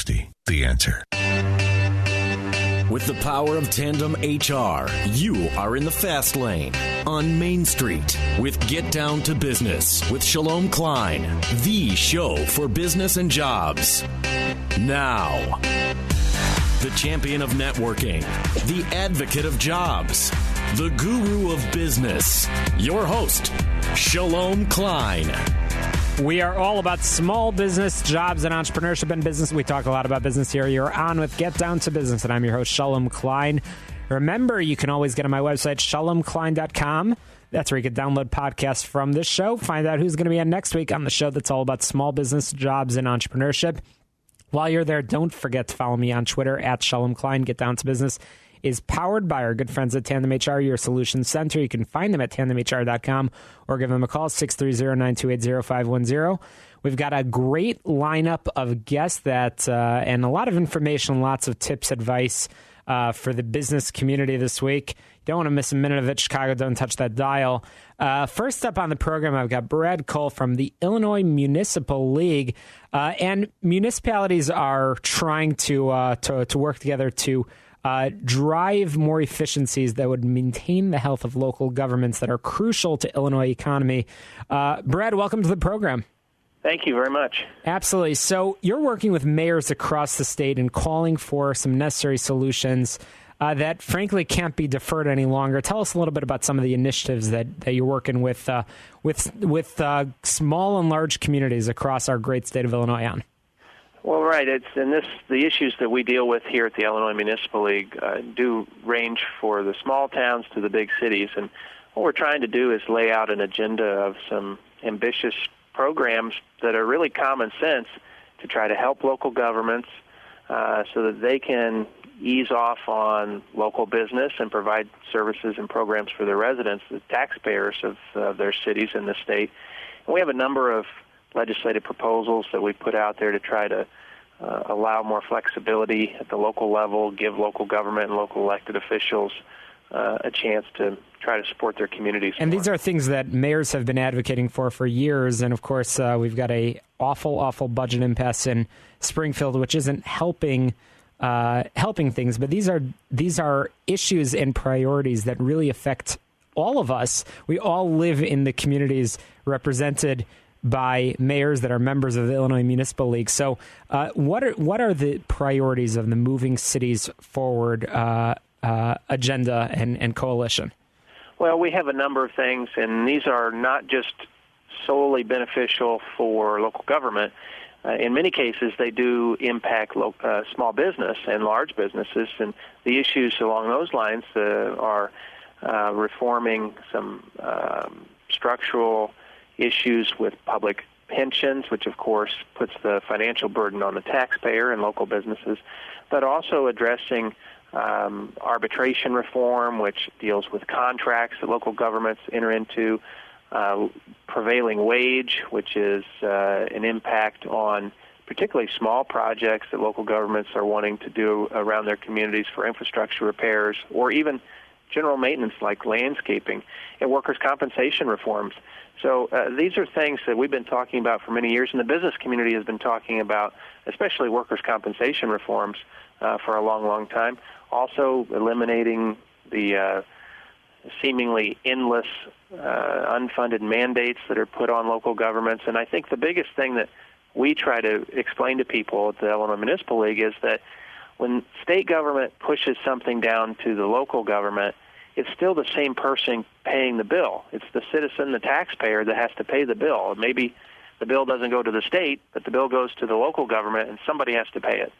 660, The Answer. With the power of Tandem HR, you are in the fast lane on Main Street with Get Down to Business with Shalom Klein, the show for business and jobs. Now, the champion of networking, the advocate of jobs, the guru of business, your host, Shalom Klein. We are all about small business, jobs, and entrepreneurship and business. We talk a lot about business here. You're on with Get Down to Business, and I'm your host, Shalom Klein. Remember, you can always get on my website, shalomklein.com. That's where you can download podcasts from this show. Find out who's going to be on next week on the show that's all about small business, jobs, and entrepreneurship. While you're there, don't forget to follow me on Twitter, at Shalom Klein. Get Down to Business is powered by our good friends at Tandem HR, your solutions center. You can find them at tandemhr.com or give them a call, 630-928-0510. We've got a great lineup of guests that and a lot of information, lots of tips, advice for the business community this week. Don't want to miss a minute of it. Chicago, don't touch that dial. First up on the program, I've got Brad Cole from the Illinois Municipal League. And municipalities are trying to work together to drive more efficiencies that would maintain the health of local governments that are crucial to Illinois economy. Brad, welcome to the program. Thank you very much. Absolutely. So you're working with mayors across the state and calling for some necessary solutions that, frankly, can't be deferred any longer. Tell us a little bit about some of the initiatives that you're working with small and large communities across our great state of Illinois on. Well, right. The issues that we deal with here at the Illinois Municipal League do range for the small towns to the big cities. And what we're trying to do is lay out an agenda of some ambitious programs that are really common sense to try to help local governments so that they can ease off on local business and provide services and programs for their residents, the taxpayers of their cities and the state. And we have a number of legislative proposals that we put out there to try to allow more flexibility at the local level, give local government and local elected officials a chance to try to support their communities. And these are things that mayors have been advocating for years. And, of course, we've got a awful budget impasse in Springfield, which isn't helping things. But these are issues and priorities that really affect all of us. We all live in the communities represented by mayors that are members of the Illinois Municipal League. So what are the priorities of the Moving Cities Forward agenda and coalition? Well, we have a number of things, and these are not just solely beneficial for local government. In many cases, they do impact small business and large businesses, and the issues along those lines are reforming some structural issues with public pensions, which of course puts the financial burden on the taxpayer and local businesses, but also addressing arbitration reform, which deals with contracts that local governments enter into, prevailing wage, which is an impact on particularly small projects that local governments are wanting to do around their communities for infrastructure repairs or even general maintenance like landscaping, and workers' compensation reforms. So these are things that we've been talking about for many years, and the business community has been talking about, especially workers' compensation reforms, for a long time. Also eliminating the seemingly endless unfunded mandates that are put on local governments. And I think the biggest thing that we try to explain to people at the Illinois Municipal League is that when state government pushes something down to the local government, it's still the same person paying the bill. It's the citizen, the taxpayer, that has to pay the bill. Maybe the bill doesn't go to the state, but the bill goes to the local government, and somebody has to pay it.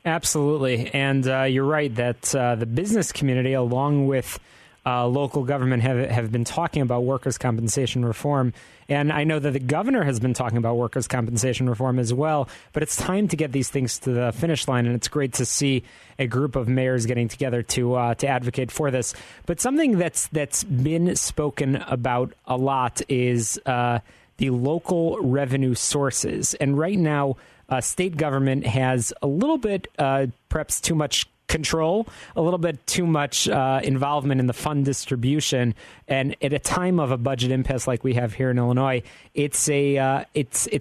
Absolutely. And you're right that the business community, along with local government, have been talking about workers' compensation reform. And I know that the governor has been talking about workers' compensation reform as well. But it's time to get these things to the finish line. And it's great to see a group of mayors getting together to advocate for this. But something that's been spoken about a lot is the local revenue sources. And right now, state government has a little bit, perhaps too much control, a little bit too much involvement in the fund distribution. And at a time of a budget impasse like we have here in Illinois, it's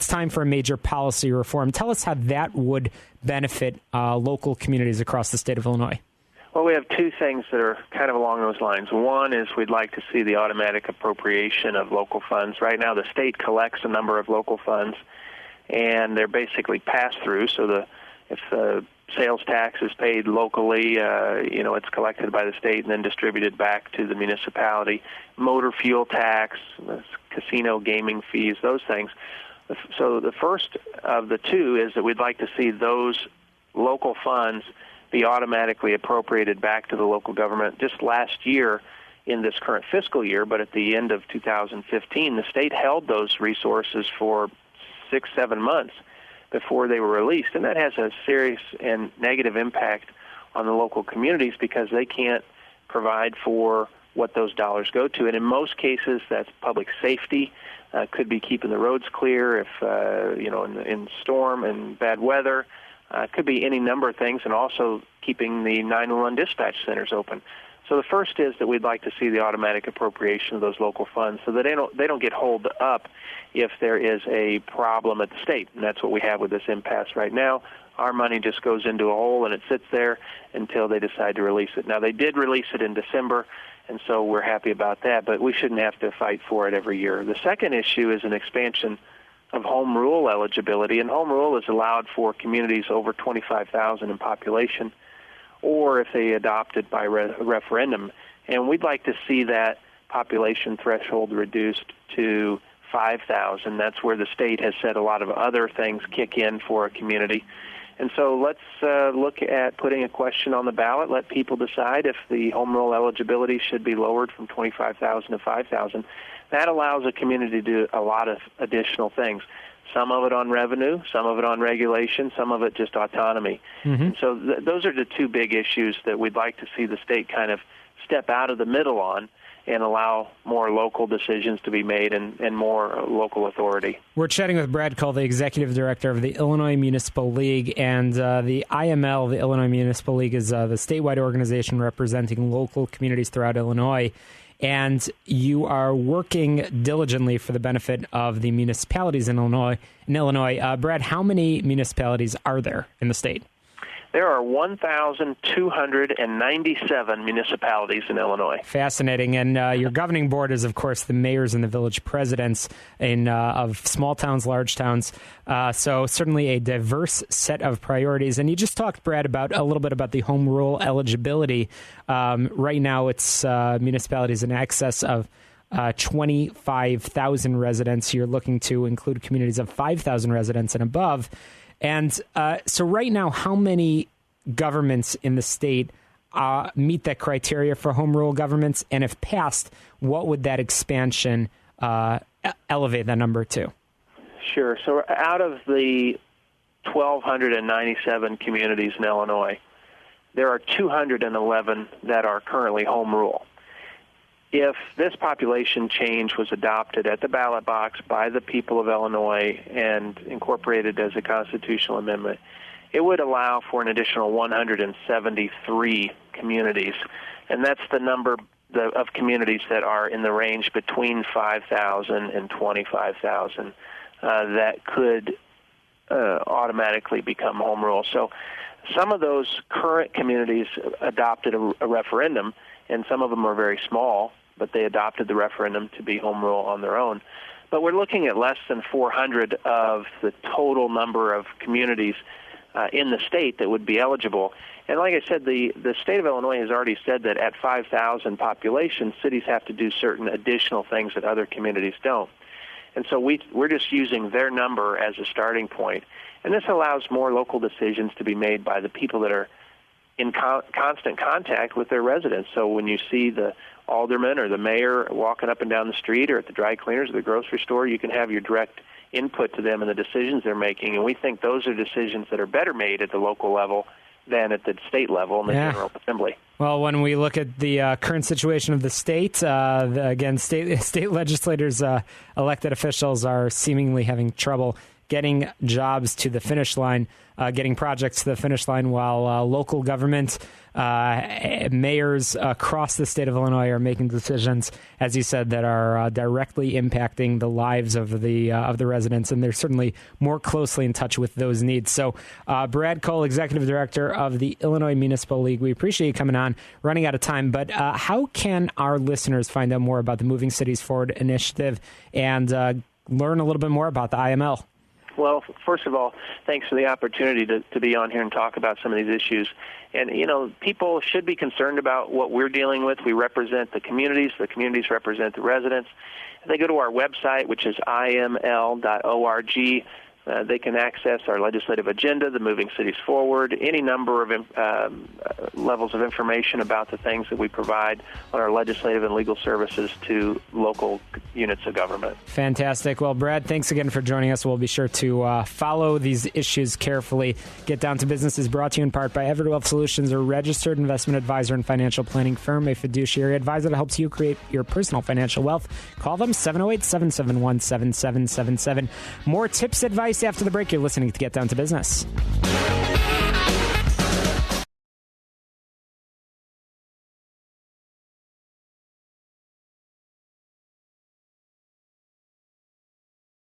time for a major policy reform. Tell us how that would benefit local communities across the state of Illinois. Well, we have two things that are kind of along those lines. One is we'd like to see the automatic appropriation of local funds. Right now, the state collects a number of local funds, and they're basically passed through. So if the sales tax is paid locally, it's collected by the state and then distributed back to the municipality. Motor fuel tax, casino gaming fees, those things. So the first of the two is that we'd like to see those local funds be automatically appropriated back to the local government. Just last year, in this current fiscal year, but at the end of 2015, the state held those resources for 6-7 months before they were released, and that has a serious and negative impact on the local communities because they can't provide for what those dollars go to. And in most cases, that's public safety. Could be keeping the roads clear if, in storm and bad weather. It could be any number of things, and also keeping the 911 dispatch centers open. So the first is that we'd like to see the automatic appropriation of those local funds so that they don't get holed up if there is a problem at the state. And that's what we have with this impasse right now. Our money just goes into a hole and it sits there until they decide to release it. Now, they did release it in December, and so we're happy about that, but we shouldn't have to fight for it every year. The second issue is an expansion of home rule eligibility, and home rule is allowed for communities over 25,000 in population, or if they adopt it by referendum. And we'd like to see that population threshold reduced to 5,000. That's where the state has said a lot of other things kick in for a community. And so let's look at putting a question on the ballot, let people decide if the home rule eligibility should be lowered from 25,000 to 5,000. That allows a community to do a lot of additional things. Some of it on revenue, some of it on regulation, some of it just autonomy. Mm-hmm. So those are the two big issues that we'd like to see the state kind of step out of the middle on and allow more local decisions to be made and more local authority. We're chatting with Brad Cole, the Executive Director of the Illinois Municipal League, and the IML, the Illinois Municipal League, is the statewide organization representing local communities throughout Illinois. And you are working diligently for the benefit of the municipalities in Illinois. Brad, how many municipalities are there in the state? There are 1,297 municipalities in Illinois. Fascinating. And your governing board is, of course, the mayors and the village presidents of small towns, large towns. So certainly a diverse set of priorities. And you just talked, Brad, about a little bit about the home rule eligibility. Right now, it's municipalities in excess of 25,000 residents. You're looking to include communities of 5,000 residents and above. And so right now, how many governments in the state meet that criteria for home rule governments? And if passed, what would that expansion elevate that number to? Sure. So out of the 1,297 communities in Illinois, there are 211 that are currently home rule. If this population change was adopted at the ballot box by the people of Illinois and incorporated as a constitutional amendment, it would allow for an additional 173 communities. And that's the number of communities that are in the range between 5,000 and 25,000 that could automatically become home rule. So some of those current communities adopted a referendum, and some of them are very small, but they adopted the referendum to be home rule on their own. But we're looking at less than 400 of the total number of communities in the state that would be eligible. And like I said, the state of Illinois has already said that at 5,000 population, cities have to do certain additional things that other communities don't. And so we're just using their number as a starting point. And this allows more local decisions to be made by the people that are in constant contact with their residents. So when you see the alderman or the mayor walking up and down the street or at the dry cleaners or the grocery store, you can have your direct input to them and the decisions they're making. And we think those are decisions that are better made at the local level than at the state level in the General Assembly. Well, when we look at the current situation of the state, again, state legislators, elected officials are seemingly having trouble getting jobs to the finish line, getting projects to the finish line, while local government mayors across the state of Illinois are making decisions, as you said, that are directly impacting the lives of the residents, and they're certainly more closely in touch with those needs. So, Brad Cole, Executive Director of the Illinois Municipal League, we appreciate you coming on. Running out of time, but how can our listeners find out more about the Moving Cities Forward initiative and learn a little bit more about the IML? Well, first of all, thanks for the opportunity to be on here and talk about some of these issues. And, people should be concerned about what we're dealing with. We represent the communities represent the residents. If they go to our website, which is iml.org, they can access our legislative agenda, the Moving Cities Forward, any number of levels of information about the things that we provide on our legislative and legal services to local units of government. Fantastic. Well, Brad, thanks again for joining us. We'll be sure to follow these issues carefully. Get Down to Business is brought to you in part by Everett Wealth Solutions, a registered investment advisor and financial planning firm, a fiduciary advisor that helps you create your personal financial wealth. Call them 708-771-7777. More tips, advice after the break. You're listening to Get Down to Business.